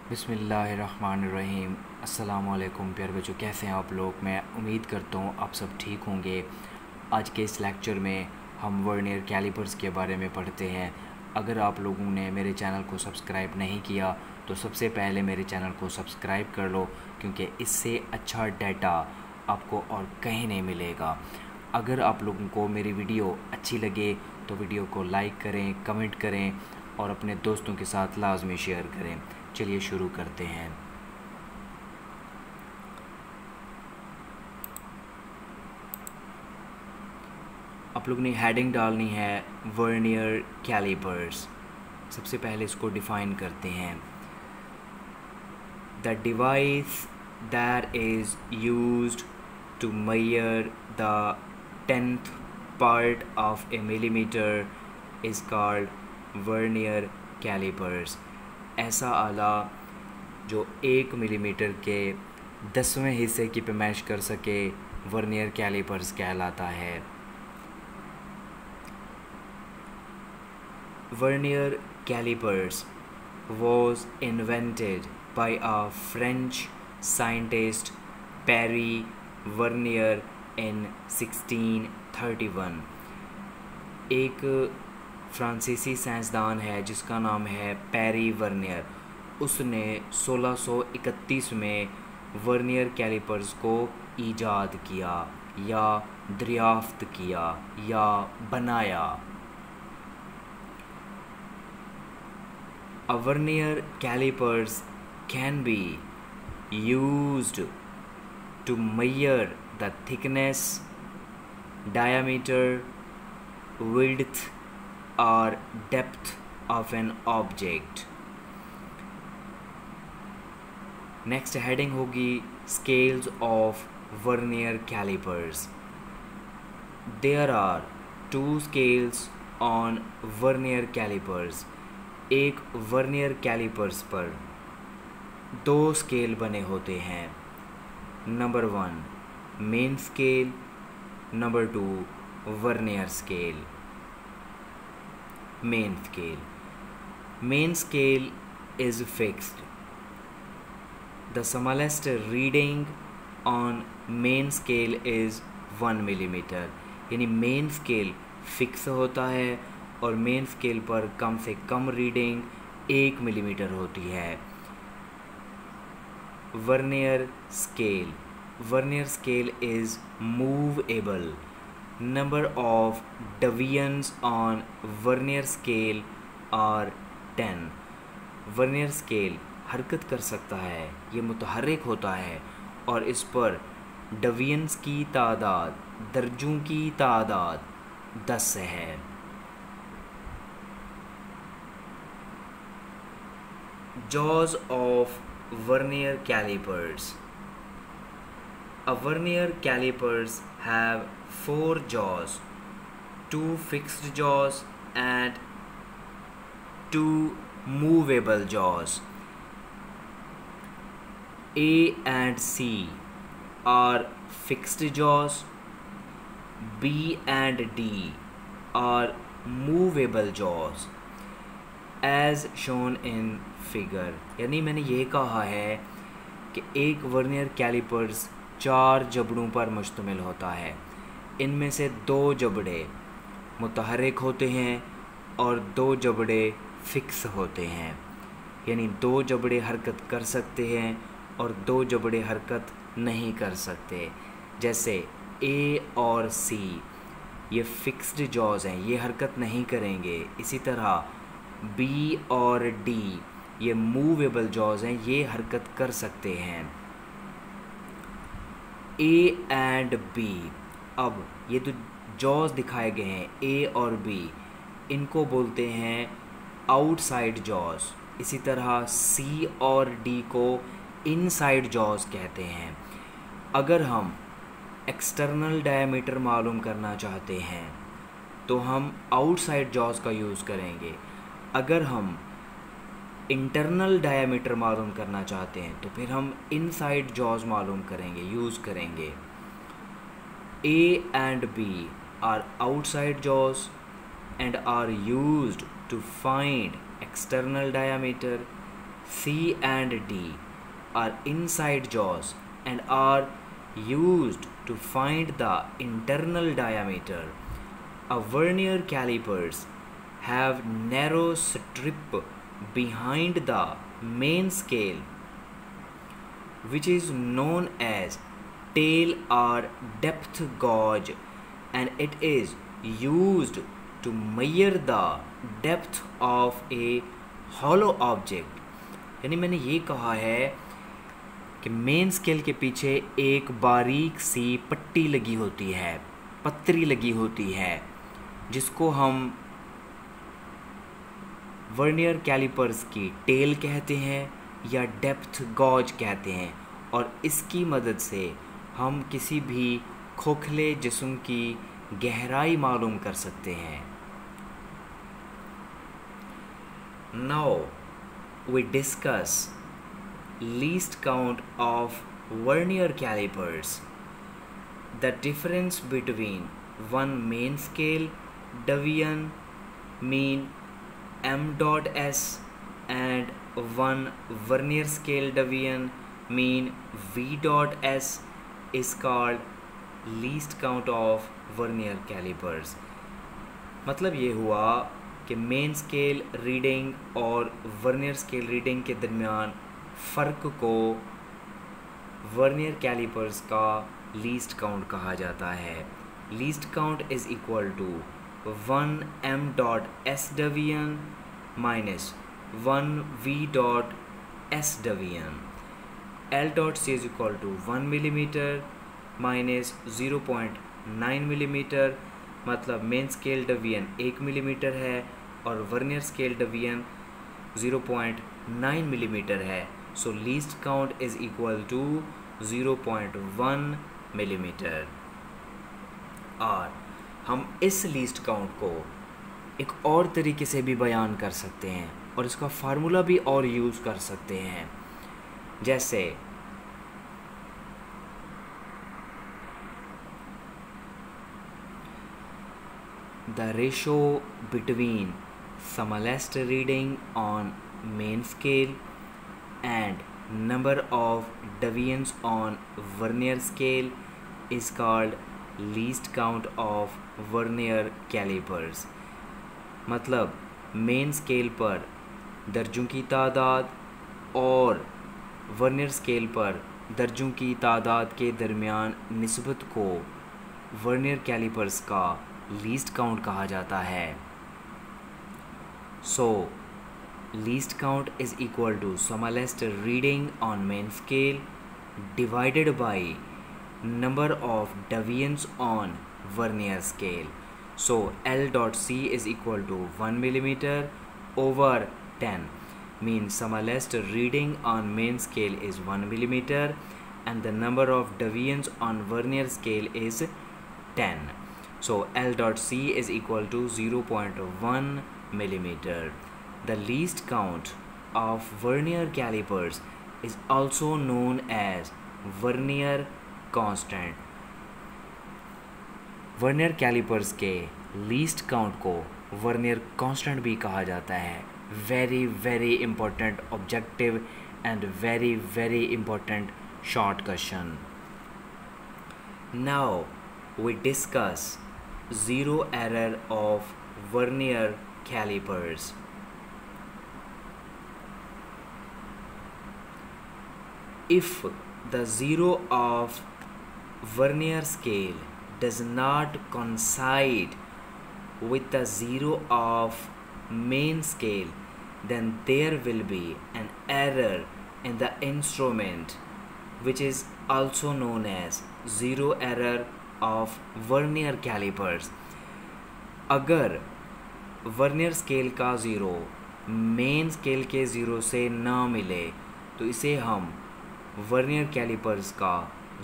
बिस्मिल्लाहिर्रहमानिर्रहीम। अस्सलाम वालेकुम प्यारे बच्चों, कैसे हैं आप लोग। मैं उम्मीद करता हूँ आप सब ठीक होंगे। आज के इस लेक्चर में हम वर्नियर कैलिपर्स के बारे में पढ़ते हैं। अगर आप लोगों ने मेरे चैनल को सब्सक्राइब नहीं किया तो सबसे पहले मेरे चैनल को सब्सक्राइब कर लो, क्योंकि इससे अच्छा डाटा आपको और कहीं नहीं मिलेगा। अगर आप लोगों को मेरी वीडियो अच्छी लगे तो वीडियो को लाइक करें, कमेंट करें और अपने दोस्तों के साथ लाजमी शेयर करें। चलिए शुरू करते हैं। आप लोग ने हेडिंग डालनी है वर्नियर कैलिपर्स। सबसे पहले इसको डिफ़ाइन करते हैं। The device that is used to measure the 10th part of a millimeter is called vernier calipers. ऐसा आला जो 1 मिलीमीटर के 10वें हिस्से की पैमाइश कर सके वर्नियर कैलिपर्स कहलाता है। Vernier calipers was invented by a French scientist Pierre Vernier in 1631। एक फ्रांसीसी साइंसदान है जिसका नाम है पैरी वर्नियर। उसने 1631 में वर्नियर कैलिपर्स को ईजाद किया या दरियाफ्त किया या बनाया। A vernier calipers can be used to measure the thickness, diameter, width or depth of an object। Next heading होगी scales of vernier callipers. There are 2 scales on vernier callipers. एक vernier callipers पर 2 scale बने होते हैं। Number 1 main scale, number 2 vernier scale. Main scale. Main scale is fixed. The smallest reading on main scale is 1 millimetre. यानी main scale fix होता है और main scale पर कम से कम रीडिंग 1 मिलीमीटर होती है। Vernier scale. Vernier scale is movable. Number of divisions on vernier scale are 10। Vernier scale हरकत कर सकता है, ये मुतहर्रिक होता है और इस पर डिवीजन्स की तादाद, दर्जों की तादाद 10 है। Jaws of vernier calipers। A vernier calipers have 4 jaws, 2 fixed jaws and 2 movable jaws। A and C are fixed jaws, B and D are movable jaws as shown in figure. यानी मैंने ये कहा है कि एक वर्नियर कैलिपर्स 4 जबड़ों पर मुश्तमिल होता है। इनमें से 2 जबड़े मुतहर्रिक होते हैं और 2 जबड़े फिक्स होते हैं। यानी 2 जबड़े हरकत कर सकते हैं और 2 जबड़े हरकत नहीं कर सकते। जैसे ए और सी ये फिक्स्ड जॉज हैं, ये हरकत नहीं करेंगे। इसी तरह बी और डी ये मूवेबल जॉज हैं, ये हरकत कर सकते हैं। ए एंड बी, अब ये तो जॉज दिखाए गए हैं ए और बी, इनको बोलते हैं आउटसाइड जॉज। इसी तरह सी और डी को इनसाइड जॉज कहते हैं। अगर हम एक्सटर्नल डायमीटर मालूम करना चाहते हैं तो हम आउटसाइड जॉज का यूज़ करेंगे। अगर हम इंटरनल डायमीटर मालूम करना चाहते हैं तो फिर हम इनसाइड जॉज मालूम करेंगे, यूज़ करेंगे। A and B are outside jaws and are used to find external diameter. C and D are inside jaws and are used to find the internal diameter. A vernier calipers have narrow strip behind the main scale which is known as tail or depth gauge, and it is used to measure the depth of a hollow object. यानी मैंने ये कहा है कि main scale के पीछे एक बारीक सी पट्टी लगी होती है, पत्तरी लगी होती है, जिसको हम वर्नियर कैलिपर्स की टेल कहते हैं या डेप्थ गॉज कहते हैं, और इसकी मदद से हम किसी भी खोखले जिस्म की गहराई मालूम कर सकते हैं. Now we discuss least count of vernier calipers. The difference between one main scale deviation mean m dot s and one vernier scale deviation mean v dot s is called least count of vernier calipers. मतलब ये हुआ कि main scale reading और vernier scale reading के दरमियान फ़र्क को vernier calipers का लीस्ट काउंट कहा जाता है. Least count is equal to 1 m dot s division minus 1 v dot s division. L dot c is equal to 1 millimetre minus 0.9 millimetre. मतलब मेन स्केल डिवीजन 1 मिलीमीटर है और vernier scale division 0.9 millimetre है. So least count is equal to 0.1 millimetre. और हम इस least count को एक और तरीके से भी बयान कर सकते हैं और इसका फार्मूला भी और यूज़ कर सकते हैं. जैसे the ratio between smallest reading on main scale and number of deviations on vernier scale is called least count of vernier calipers. मतलब मेन स्केल पर दर्जों की तादाद और वर्नियर स्केल पर दर्जों की तादाद के दरमियान निस्बत को वर्नियर कैलिपर्स का लीस्ट काउंट कहा जाता है. So least count is equal to smallest reading on main scale divided by number of deviations on vernier scale. So L dot C is equal to 1 millimeter over 10 means smallest reading on main scale is 1 millimeter and the number of deviations on vernier scale is 10. So L dot C is equal to 0.1 millimeter. The least count of vernier calipers is also known as vernier constant. Vernier calipers के least count को vernier constant भी कहा जाता है. Very very important objective and very very important short question. Now we discuss zero error of vernier calipers. If the zero of vernier scale does not coincide with the zero of main scale, then there will be an error in the instrument, which is also known as zero error of vernier calipers. अगर vernier scale का zero main scale के zero से ना मिले तो इसे हम vernier calipers का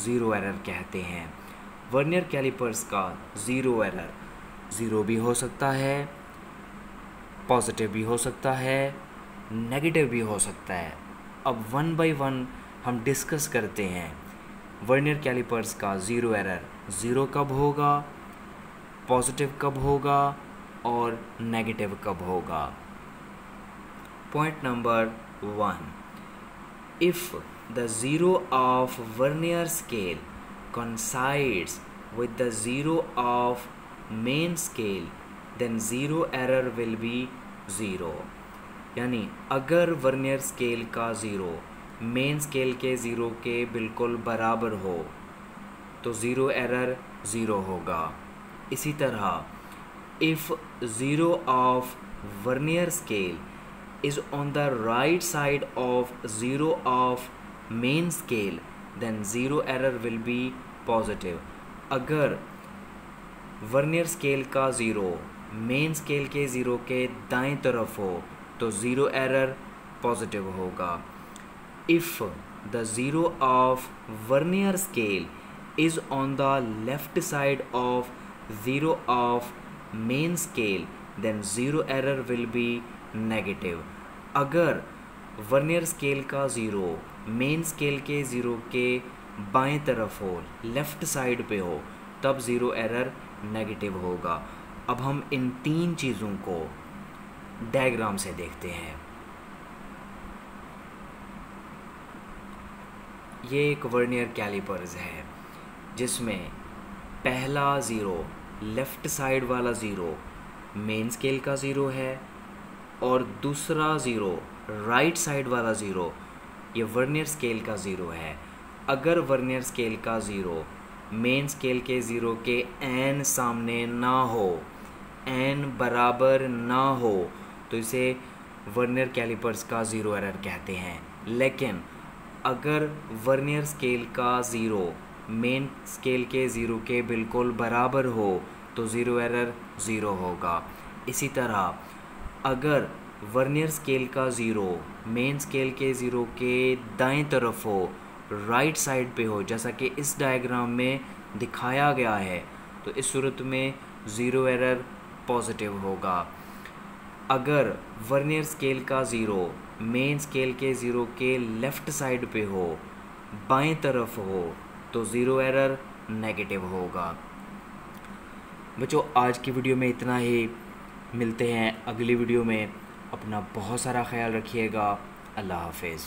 ज़ीरो एरर कहते हैं. वर्नियर कैलिपर्स का ज़ीरो एरर ज़ीरो भी हो सकता है, पॉजिटिव भी हो सकता है, नेगेटिव भी हो सकता है. अब वन बाय वन हम डिस्कस करते हैं वर्नियर कैलिपर्स का ज़ीरो एरर ज़ीरो कब होगा, पॉजिटिव कब होगा और नेगेटिव कब होगा. Point number 1. If the zero of vernier scale coincides with the zero of main scale, then zero error will be 0. यानी अगर वर्नियर स्केल का ज़ीरो मेन स्केल के ज़ीरो के बिल्कुल बराबर हो तो ज़ीरो एरर 0 होगा. इसी तरह if zero of vernier scale is on the right side of zero of main scale, then zero error will be positive. अगर वर्नियर स्केल का ज़ीरो मेन स्केल के ज़ीरो के दाएं तरफ हो तो ज़ीरो एरर पॉजिटिव होगा. If the zero of vernier scale is on the left side of zero of main scale, then zero error will be negative. अगर vernier scale का zero main scale के zero के बाएं तरफ हो left side पे हो तब ज़ीरो एरर नेगेटिव होगा. अब हम इन तीन चीज़ों को डायग्राम से देखते हैं. ये एक वर्नियर कैलिपर्स है जिसमें पहला ज़ीरो लेफ़्ट साइड वाला ज़ीरो मेन स्केल का ज़ीरो है और दूसरा ज़ीरो राइट साइड वाला ज़ीरो ये वर्नियर स्केल का ज़ीरो है. अगर वर्नियर स्केल का ज़ीरो मेन स्केल के ज़ीरो के एन सामने ना हो, एन बराबर ना हो, तो इसे वर्नियर कैलिपर्स का ज़ीरो एरर कहते हैं. लेकिन अगर वर्नियर स्केल का ज़ीरो मेन स्केल के ज़ीरो के बिल्कुल बराबर हो तो ज़ीरो एरर 0 होगा. इसी तरह अगर वर्नियर स्केल का ज़ीरो मेन स्केल के ज़ीरो के दाएं तरफ हो राइट साइड पे हो जैसा कि इस डायग्राम में दिखाया गया है तो इस सूरत में ज़ीरो एरर पॉजिटिव होगा. अगर वर्नियर स्केल का ज़ीरो मेन स्केल के ज़ीरो के लेफ़्ट साइड पे हो बाएं तरफ हो तो ज़ीरो एरर नेगेटिव होगा. बच्चों आज की वीडियो में इतना ही. मिलते हैं अगली वीडियो में. अपना बहुत सारा ख्याल रखिएगा. अल्लाह हाफिज़.